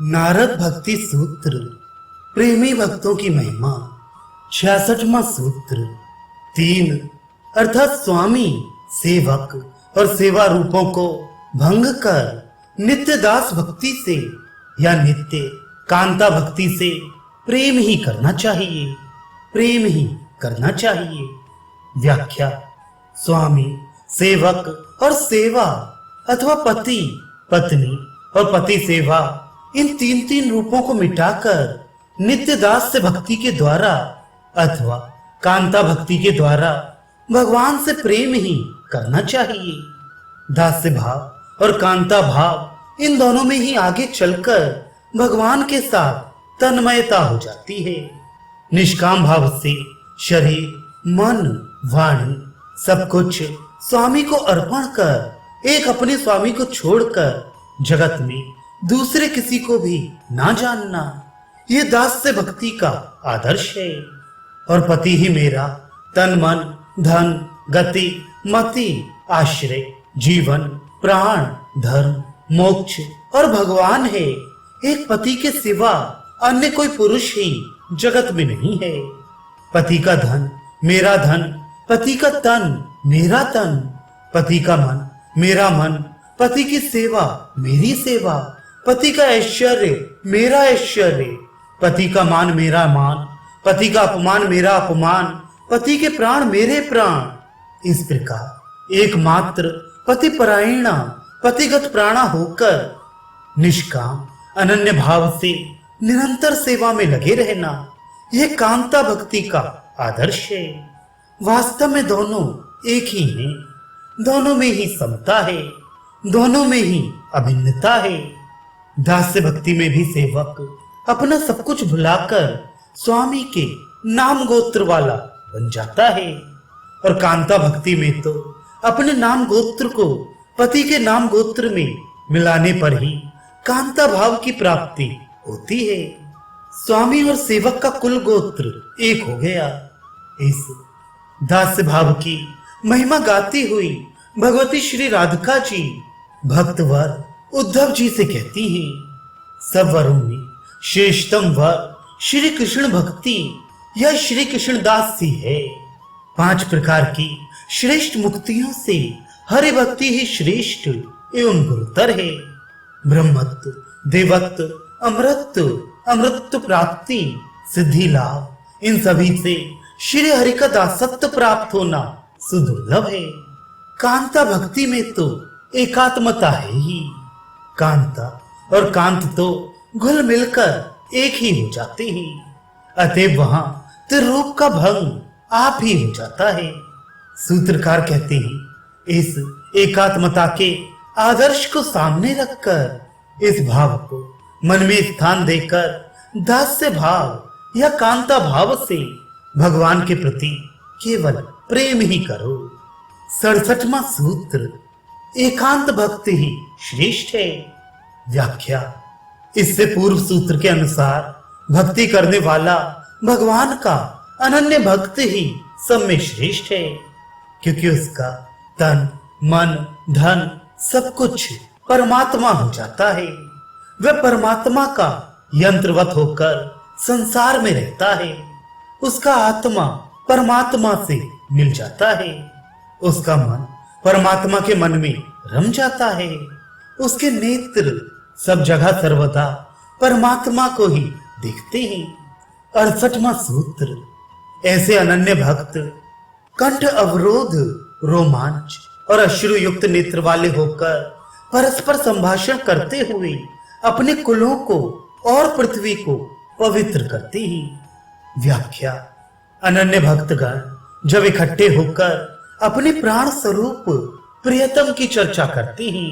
नारद भक्ति सूत्र, प्रेमी भक्तों की महिमा। 66वां सूत्र। 3 अर्थात स्वामी, सेवक और सेवा रूपों को भंग कर नित्य दास भक्ति से या नित्य कांता भक्ति से प्रेम ही करना चाहिए, प्रेम ही करना चाहिए। व्याख्या। स्वामी, सेवक और सेवा अथवा पति, पत्नी और पति सेवा, इन तीन तीन रूपों को मिटाकर नित्य दास से भक्ति के द्वारा अथवा कांता भक्ति के द्वारा भगवान से प्रेम ही करना चाहिए। दास्य भाव और कांता भाव, इन दोनों में ही आगे चलकर भगवान के साथ तन्मयता हो जाती है। निष्काम भाव से शरीर, मन, वाणी सब कुछ स्वामी को अर्पण कर एक अपने स्वामी को छोड़कर जगत में दूसरे किसी को भी ना जानना, ये दास्य भक्ति का आदर्श है। और पति ही मेरा तन, मन, धन, गति, मति, आश्रय, जीवन, प्राण, धर्म, मोक्ष और भगवान है। एक पति के सिवा अन्य कोई पुरुष ही जगत में नहीं है। पति का धन मेरा धन, पति का तन मेरा तन, पति का मन मेरा मन, पति की सेवा मेरी सेवा, पति का ऐश्वर्य मेरा ऐश्वर्य, पति का मान मेरा मान, पति का अपमान मेरा अपमान, पति के प्राण मेरे प्राण। इस प्रकार एकमात्र पति परायणा, पतिगत प्राणा होकर निष्काम अनन्य भाव से निरंतर सेवा में लगे रहना, यह कांता भक्ति का आदर्श है। वास्तव में दोनों एक ही हैं, दोनों में ही समता है, दोनों में ही अभिन्नता है। दास्य भक्ति में भी सेवक अपना सब कुछ भुलाकर स्वामी के नाम गोत्र वाला बन जाता है, और कांता भक्ति में तो अपने नाम गोत्र को पति के नाम गोत्र में मिलाने पर ही कांता भाव की प्राप्ति होती है। स्वामी और सेवक का कुल गोत्र एक हो गया। इस दास्य भाव की महिमा गाती हुई भगवती श्री राधिका जी भक्तवर उद्धव जी से कहती हैं, सब वरों में श्रेष्ठतम वर श्री कृष्ण भक्ति या श्री कृष्ण दास सी है। 5 प्रकार की श्रेष्ठ मुक्तियों से हरि भक्ति ही श्रेष्ठ एवं गुरुतर है। ब्रह्मत्व, देवत्व, अमृतत्व, अमृतत्व प्राप्ति, सिद्धि लाभ, इन सभी से श्री हरि का दासत्व प्राप्त होना सुदुर्लभ है। कांता भक्ति में तो एकात्मता है ही। कांता और कांत तो घुल मिलकर एक ही हो जाते हैं, अतएव वहां त्रिरूप का भंग आप ही हो जाता है। सूत्रकार कहते हैं, इस एकात्मता के आदर्श को सामने रखकर इस भाव को मन में स्थान देकर दास्य भाव या कांता भाव से भगवान के प्रति केवल प्रेम ही करो। 67वां सूत्र। एकांत भक्ति ही श्रेष्ठ है। व्याख्या। इससे पूर्व सूत्र के अनुसार भक्ति करने वाला भगवान का अनन्य भक्त ही सब में श्रेष्ठ है, क्योंकि उसका तन, मन, धन सब कुछ परमात्मा हो जाता है। वह परमात्मा का यंत्रवत होकर संसार में रहता है। उसका आत्मा परमात्मा से मिल जाता है। उसका मन परमात्मा के मन में रम जाता है। उसके नेत्र सब जगह सर्वदा परमात्मा को ही देखते हैं। 68वां सूत्र। ऐसे अनन्य भक्त कंठ अवरोध, रोमांच और अश्रु युक्त नेत्र वाले होकर परस्पर संभाषण करते हुए अपने कुलों को और पृथ्वी को पवित्र करते हैं। व्याख्या। अनन्य भक्तगण जब इकट्ठे होकर अपने प्राण स्वरूप प्रियतम की चर्चा करते हैं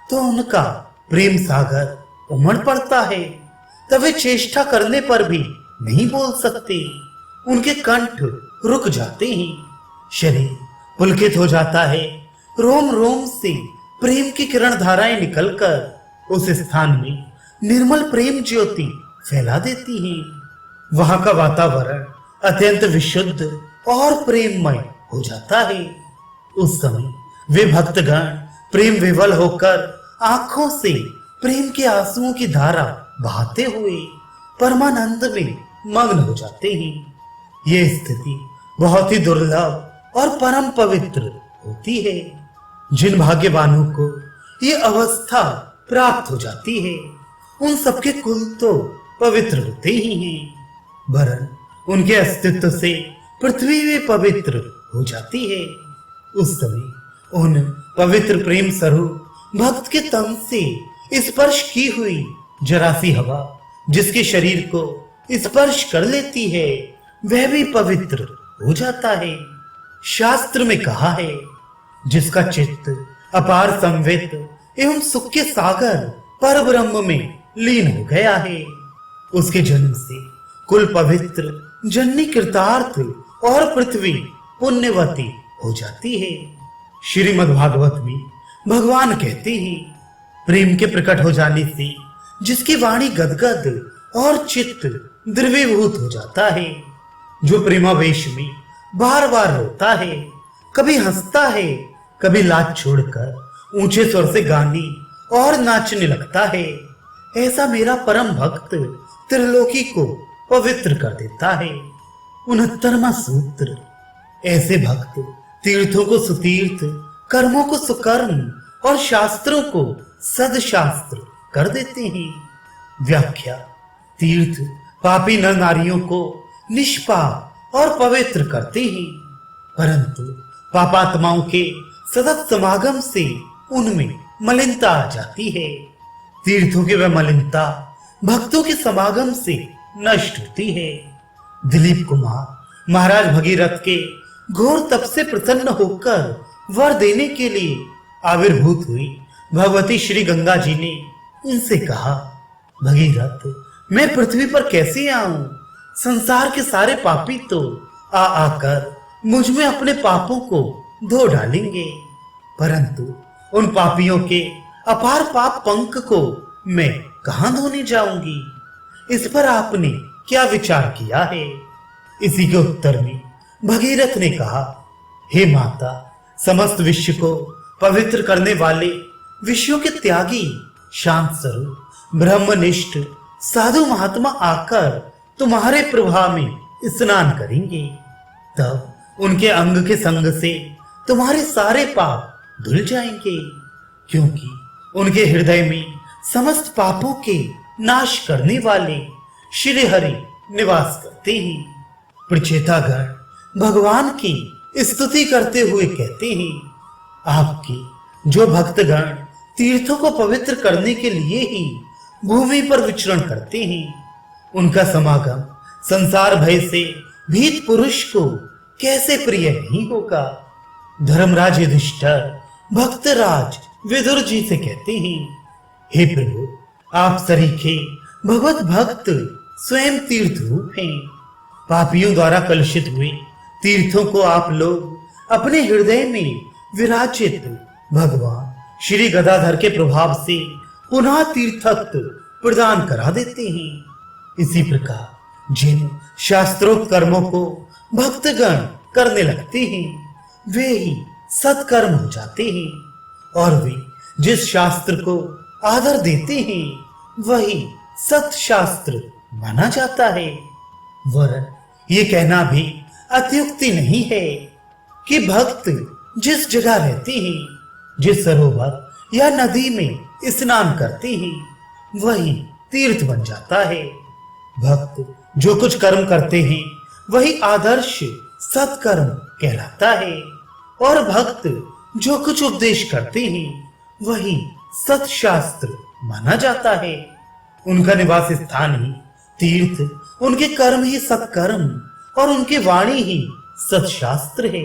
तो उनका प्रेम सागर उमड़ पड़ता है। तब वे चेष्टा करने पर भी नहीं बोल सकते। उनके कंठ रुक जाते हैं, शरीर पुलकित हो जाता है। रोम रोम से प्रेम की किरण धाराएं निकलकर उस स्थान में निर्मल प्रेम ज्योति फैला देती हैं। वहां का वातावरण अत्यंत विशुद्ध और प्रेममय हो जाता है। उस समय वे भक्तगण प्रेम विवल होकर आंखों से प्रेम के आंसुओं की धारा बहाते हुए परमानंद में मग्न हो जाते हैं। ये स्थिति बहुत ही दुर्लभ और परम पवित्र होती है। जिन भाग्यवानों को ये अवस्था प्राप्त हो जाती है उन सबके कुल तो पवित्र होते ही हैं, वरन उनके अस्तित्व से पृथ्वी भी पवित्र हो जाती है। उस समय उन पवित्र प्रेम स्वरूप भक्त के तन से स्पर्श की हुई जरा सी हवा जिसके शरीर को स्पर्श कर लेती है वह भी पवित्र हो जाता है। शास्त्र में कहा है, जिसका चित्त अपार संवित एवं सुख के सागर पर ब्रह्म में लीन हो गया है, उसके जन्म से कुल पवित्र, जननी कृतार्थ और पृथ्वी पुण्यवती हो जाती है। श्रीमद् भागवत में भगवान कहते हैं, प्रेम के प्रकट हो जाने से जिसकी वाणी गदगद और चित्त द्रवीभूत हो जाता है, जो प्रेमावेश में बार बार रोता है, कभी हंसता है, कभी लाज छोड़कर ऊंचे स्वर से गाने और नाचने लगता है, ऐसा मेरा परम भक्त त्रिलोकी को पवित्र कर देता है। 69वां सूत्र। ऐसे भक्त तीर्थों को सुतीर्थ, कर्मों को सुकर्म और शास्त्रों को सदशास्त्र कर देते हैं। व्याख्या। तीर्थ पापी नर नारियों को निष्पाप और पवित्र करते हैं, परंतु पापात्माओं के सतत समागम से उनमें मलिनता आ जाती है। तीर्थों की वह मलिनता भक्तों के समागम से नष्ट होती है। दिलीप कुमार महाराज भगीरथ के घोर तप से प्रसन्न होकर वर देने के लिए आविर्भूत हुई भगवती श्री गंगा जी ने उनसे कहा, भगीरथ, मैं पृथ्वी पर कैसे आऊं? संसार के सारे पापी तो आ आकर मुझ में अपने पापों को धो डालेंगे, परंतु उन पापियों के अपार पाप पंख को मैं कहां धोने जाऊंगी? इस पर आपने क्या विचार किया है? इसी के उत्तर में भगीरथ ने कहा, हे माता, समस्त विश्व को पवित्र करने वाले, विश्व के त्यागी, शांत स्वरूप ब्रह्मनिष्ठ साधु महात्मा आकर तुम्हारे प्रभाव में स्नान करेंगे, तब उनके अंग के संग से तुम्हारे सारे पाप धुल जाएंगे, क्योंकि उनके हृदय में समस्त पापों के नाश करने वाले श्री हरि निवास करते हैं। प्रचेतागण भगवान की स्तुति करते हुए कहते हैं, आपकी जो भक्तगण तीर्थों को पवित्र करने के लिए ही भूमि पर विचरण करते हैं, उनका समागम संसार भय से भीत पुरुष को कैसे प्रिय नहीं होगा। धर्मराज युधिष्ठिर भक्तराज विदुर जी से कहते हैं, हे प्रभु, आप सरीखे भगवत भक्त स्वयं तीर्थ रूप हैं। पापियों द्वारा कलुषित हुए तीर्थों को आप लोग अपने हृदय में विराजित भगवान श्री गदाधर के प्रभाव से पुनः तीर्थत्व प्रदान करा देते हैं। इसी प्रकार जिन शास्त्रोक्त कर्मों को भक्तगण करने लगते हैं वे ही सत्कर्म हो जाते हैं, और वे जिस शास्त्र को आदर देते हैं वही सत्शास्त्र माना जाता है। वरन ये कहना भी अत्युक्ति नहीं है कि भक्त जिस जगह रहते हैं, जिस सरोवर या नदी में स्नान करते हैं वही तीर्थ बन जाता है। भक्त जो कुछ कर्म करते हैं वही आदर्श सत्कर्म कहलाता है, और भक्त जो कुछ उपदेश करते हैं वही सत्शास्त्र माना जाता है। उनका निवास स्थान ही तीर्थ, उनके कर्म ही सत्कर्म और उनकी वाणी ही सत्शास्त्र है।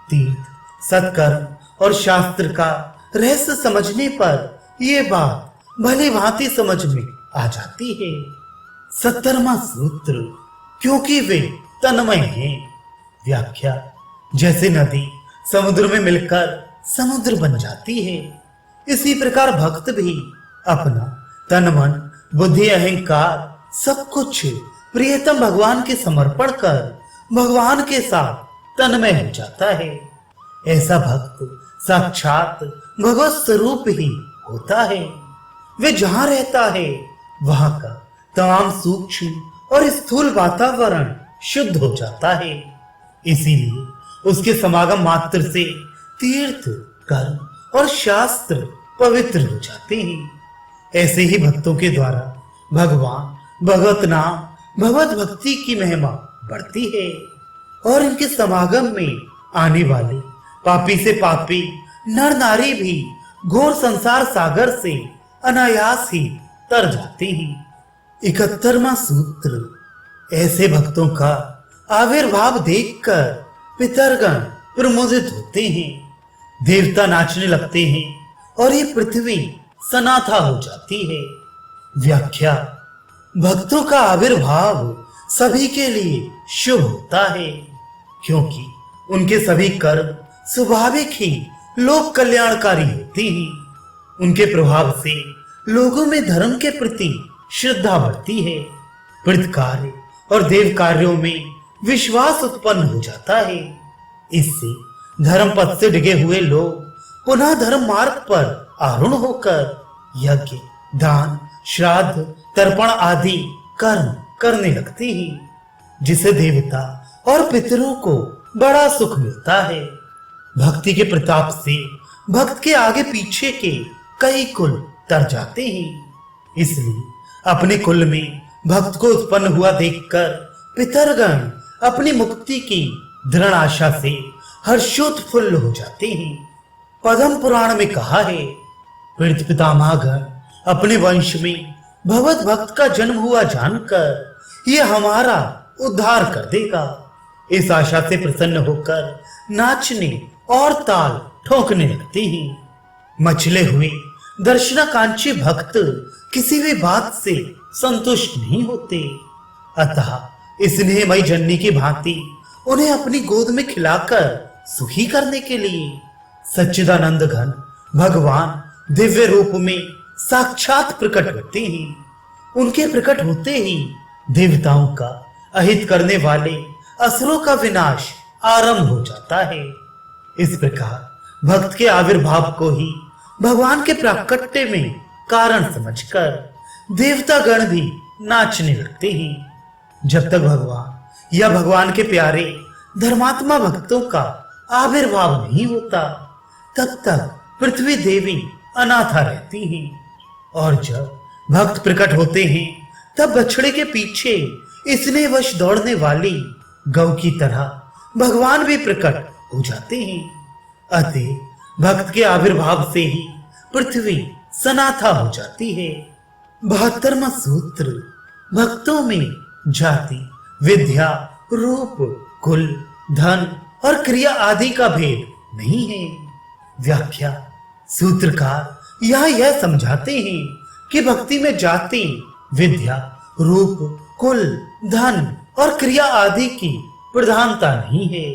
तीर्थ, सत्कर्म और शास्त्र का रहस्य समझने पर यह बात भली भांति समझ में आ जाती है। 70वां सूत्र। क्योंकि वे तन्मय हैं। व्याख्या। जैसे नदी समुद्र में मिलकर समुद्र बन जाती है, इसी प्रकार भक्त भी अपना तन मन बुद्धि अहंकार सब कुछ प्रियतम भगवान के समर्पण कर भगवान के साथ तन्मय हो जाता है। ऐसा भक्त साक्षात भगवत स्वरूप ही होता है। वे जहां रहता है वहां का तमाम सूक्ष्म और स्थूल वातावरण शुद्ध हो जाता है। इसीलिए उसके समागम मात्र से तीर्थ, कर्म और शास्त्र पवित्र हो जाते हैं। ऐसे ही भक्तों के द्वारा भगवान, भगवत नाम, भगवत भक्ति की महिमा बढ़ती है और इनके समागम में आने वाले पापी से पापी नर नारी भी घोर संसार सागर से अनायास ही तर जाते हैं। 71वां सूत्र। ऐसे भक्तों का आविर्भाव देखकर पितरगण प्रमोदित होते हैं, देवता नाचने लगते हैं और ये पृथ्वी सनाथा हो जाती है। व्याख्या। भक्तों का आविर्भाव सभी के लिए शुभ होता है, क्योंकि उनके सभी कर्म स्वाभाविक ही लोक कल्याणकारी होते हैं। उनके प्रभाव से लोगों में धर्म के प्रति श्रद्धा बढ़ती है, वृत्त कार्य और देव कार्यों में विश्वास उत्पन्न हो जाता है। इससे धर्म पथ से डिगे हुए लोग पुनः धर्म मार्ग पर आरूढ़ होकर यज्ञ, दान, श्राद्ध, तर्पण आदि कर्म करने लगते हैं, जिसे देवता और पितरों को बड़ा सुख मिलता है। भक्ति के प्रताप से भक्त के आगे पीछे के कई कुल तर जाते हैं। इसलिए अपने कुल में भक्त को उत्पन्न हुआ देखकर पितरगण अपनी मुक्ति की दृढ़ आशा से हर्षोत्फुल्ल हो जाते हैं। पद्म पुराण में कहा है, पीड़ित पितामहगण अपने वंश में भगवत भक्त का जन्म हुआ जानकर यह हमारा उद्धार कर देगा। इस आशा से प्रसन्न होकर नाचने और ताल ठोकने लगते हैं। मचले हुए दर्शनाकांक्षी भक्त किसी भी बात से संतुष्ट नहीं होते, अतः इस स्नेहमयी जननी की भांति उन्हें अपनी गोद में खिलाकर सुखी करने के लिए सच्चिदानंद घन भगवान दिव्य रूप में साक्षात प्रकट होते हैं। उनके प्रकट होते ही देवताओं का अहित करने वाले असुरों का विनाश आरंभ हो जाता है। इस प्रकार भक्त के आविर्भाव को ही भगवान के प्राकट्य में कारण समझकर देवता गण भी नाचने लगते हैं। जब तक भगवान या भगवान के प्यारे धर्मात्मा भक्तों का आविर्भाव नहीं होता, तब तक पृथ्वी देवी अनाथा रहती हैं, और जब भक्त प्रकट होते हैं तब बछड़े के पीछे इसने वश दौड़ने वाली गौ की तरह भगवान भी प्रकट हो जाते हैं। अतः भक्त के आविर्भाव से ही पृथ्वी सनाथा हो जाती है। 72वां सूत्र। भक्तों में जाति, विद्या, रूप, कुल, धन और क्रिया आदि का भेद नहीं है। व्याख्या। सूत्रकार यहाँ यह समझाते हैं कि भक्ति में जाति, विद्या, रूप, कुल, धन और क्रिया आदि की प्रधानता नहीं है।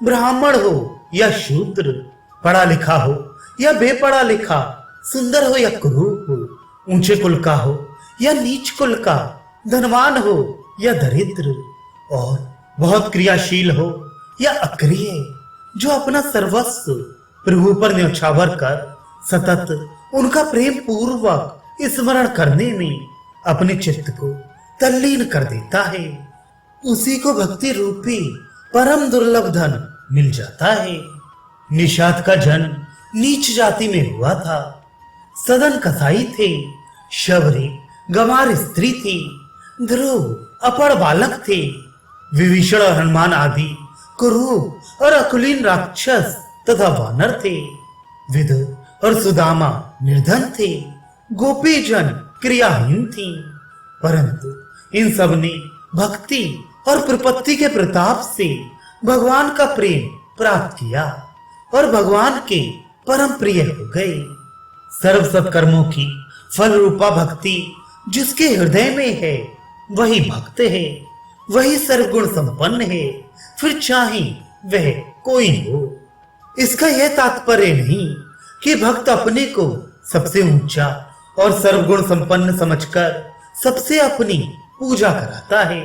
ब्राह्मण हो या शूद्र, पढ़ा लिखा हो या बेपढ़ा लिखा, सुंदर हो या कुरूप, ऊंचे कुल का हो या नीच कुल का, धनवान हो या दरिद्र, और बहुत क्रियाशील हो या अक्रिय, जो अपना सर्वस्व प्रभु पर न्यौछावर कर सतत उनका प्रेम पूर्वक स्मरण करने में अपने चित्त को तल्लीन कर देता है, उसी को भक्ति रूपी परम दुर्लभ धन मिल जाता है। निषाद का जन्म नीच जाति में हुआ था। सदन कसाई थे, शबरी गंवार स्त्री थी, ध्रुव अपड़ बालक थे, विभीषण और हनुमान आदि कुरूप और अकुलीन राक्षस तथा वानर थे, विदुर और सुदामा निर्धन थे, गोपी जन क्रियाहीन थी, परंतु इन सब ने भक्ति और प्रपत्ति के प्रताप से भगवान का प्रेम प्राप्त किया और भगवान के परम प्रिय हो गए। सर्व सत्कर्मों की फल रूपा भक्ति जिसके हृदय में है वही भक्त है, वही सर्वगुण संपन्न है, फिर चाहे वह कोई हो। इसका यह तात्पर्य नहीं कि भक्त अपने को सबसे ऊंचा और सर्वगुण संपन्न समझकर सबसे अपनी पूजा कराता है।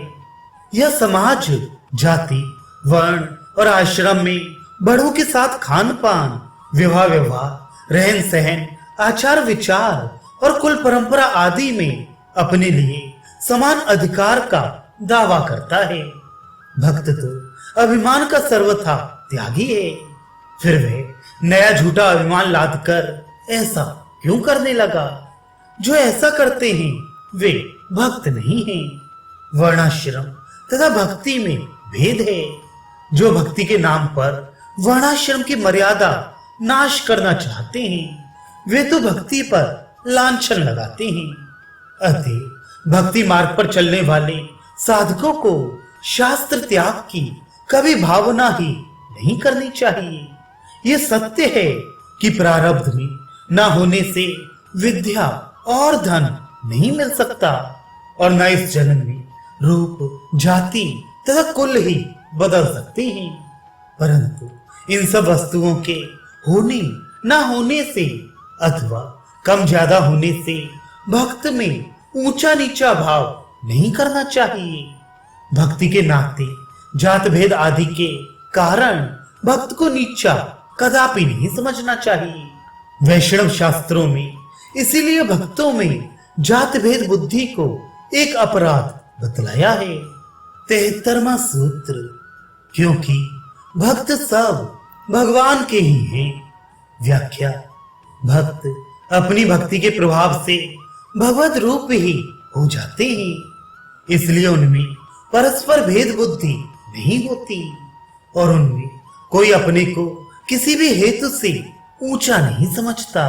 यह समाज जाति, वर्ण और आश्रम में बड़ों के साथ खान पान, विवाह व्यवहार, रहन सहन, आचार विचार और कुल परंपरा आदि में अपने लिए समान अधिकार का दावा करता है। भक्त तो अभिमान का सर्वथा त्यागी है, फिर वह नया झूठा अभिमान लाद कर ऐसा क्यों करने लगा? जो ऐसा करते हैं वे भक्त नहीं हैं। वर्णाश्रम तथा भक्ति में भेद है। जो भक्ति के नाम पर वर्णाश्रम की मर्यादा नाश करना चाहते हैं वे तो भक्ति पर लांछन लगाते हैं। अतः भक्ति मार्ग पर चलने वाले साधकों को शास्त्र त्याग की कभी भावना ही नहीं करनी चाहिए। ये सत्य है कि प्रारब्ध में न होने से विद्या और धन नहीं मिल सकता और न इस जन्म में रूप, जाति तथा कुल ही बदल सकते हैं। परंतु इन सब वस्तुओं के होने न होने से अथवा कम ज्यादा होने से भक्त में ऊंचा नीचा भाव नहीं करना चाहिए। भक्ति के नाते जात भेद आदि के कारण भक्त को नीचा कदापि नहीं समझना चाहिए। वैष्णव शास्त्रों में इसीलिए भक्तों में जात भेद बुद्धि को एक अपराध बतलाया है। 73वां सूत्र, क्योंकि भक्त सब भगवान के ही हैं। व्याख्या, भक्त अपनी भक्ति के प्रभाव से भगवत रूप ही हो जाते हैं, इसलिए उनमें परस्पर भेद बुद्धि नहीं होती और उनमें कोई अपने को किसी भी हेतु से ऊंचा नहीं समझता।